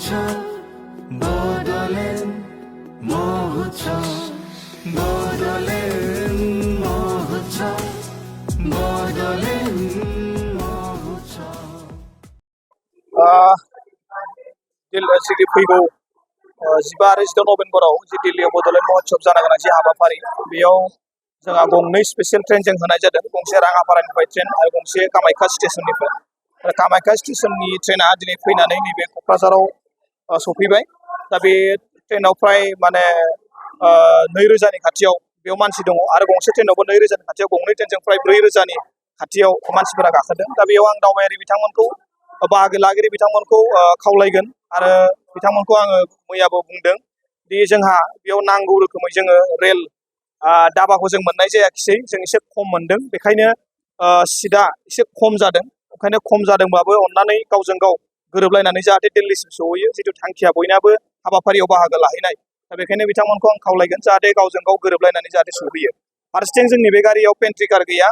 মহোৎসব বদলেন মহোৎসব বদলেন মহোৎসব বদলেন মহোৎসব दिल्ली फैगौ 15 आरो 16 नभेम्बराव जि दिल्लीयाव बड'लेण्ड महोत्सव जानो गोनां जि हाबाफारि बेयाव जोंहा गंनै स्पेसियेल ट्रेनजों होनाय जादों गंसे राङापारानिफ्राय ट्रेन आरो गंसे कामाख्या स्टेशननिफ्राय आरो कामाख्या स्टेशननि ट्रेना दिनै फैनानै नैबे क'क्राझाराव सफैबाय दा बे ट्रेनाव फ्राय माने 2000 नि खाथियाव बेयाव मानसि दङ आरो गंसे ट्रेनावबो 2000 नि खाथियाव गंनै ट्रेनजों फ्राय 4000 नि खाथियाव मानसिफोरा गाखोदों दा बेयाव आं दावबायारि बिथांमोनखौ बाहागो लागिरि बिथांमोनखौ खावलायगोन आरो बिथांमोनखौ आङो मैयाबो बुंदों दि जोंहा बेयाव नांगौ रोखोमै जोङो रेल दाबाखौ जों मोननाय जायाखिसै जों एसे खम मोनदों बेखायनो सिटआ एसे खम जादों ओंखायनो खम जादोंबाबो अननानै गावजों गाव गोरोबलायनानै जाहाथे दिल्लीसिम सहैयो जितु थांखिया बयनाबो हाबाफारियाव बाहागो लाहैनाय दा बेखायनो बिथांमोनखौ आं खावलायगोन जाहाथे गावजों गाव गोरोबलायनानै जाहाथे सहैयो फारसेथिं जोंनि बे गारियाव पेन्ट्रि कार गैया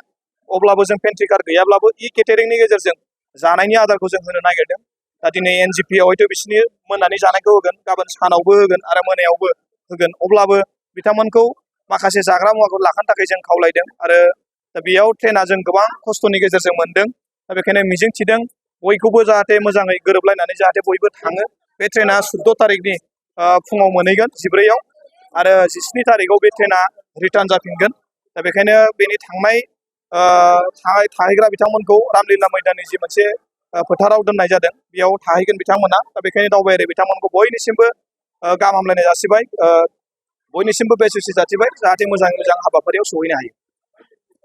अब्लाबो जों पेन्ट्रि कार गैयाब्लाबो इ केटारिंनि गेजेरजों जानायनि आदारखौ जों होनो नागिरदों दा दिनै एनजिपिआव हयथ' बिसोरनि मोनानि जानायखौ होगोन गाबोन सानावबो होगोन आरो मोनायावबो होगोन अब्लाबो बिथांमोनखौ माखासे जाग्रा मुवाखौ लाखानो थाखाय जों खावलायदों आरो दा बेयाव ट्रेना जों गोबां खस्थ'नि गेजेरजों मोनदों दा बेखायनो मिजिं थिदों बयखौबो जाहाथे मोजाङै गोरोबलायनानै जाहाथे बयबो थाङो बे ट्रेना 14 थारिखनि फुङाव मोनहैगोन 14आव आरो 17 थारिखआव बे ट्रेना रिटार्न जाफिनगोन दा बेखायनो बेनि थाहैग्रा बिथांमोनखौ रामलीला मैदाननि जि मोनसे फोथाराव दोननाय जादों बेयाव थाहैगोन बिथांमोना दा बेखायनो दावबायारि बिथांमोनखौ बयनिसिमबो गाहाम हामलायनाय जासिबाय बयनिसिमबो बेसिसि जासिबाय जाहाथे मोजाङै मोजां हाबाफारियाव सहैनो हायो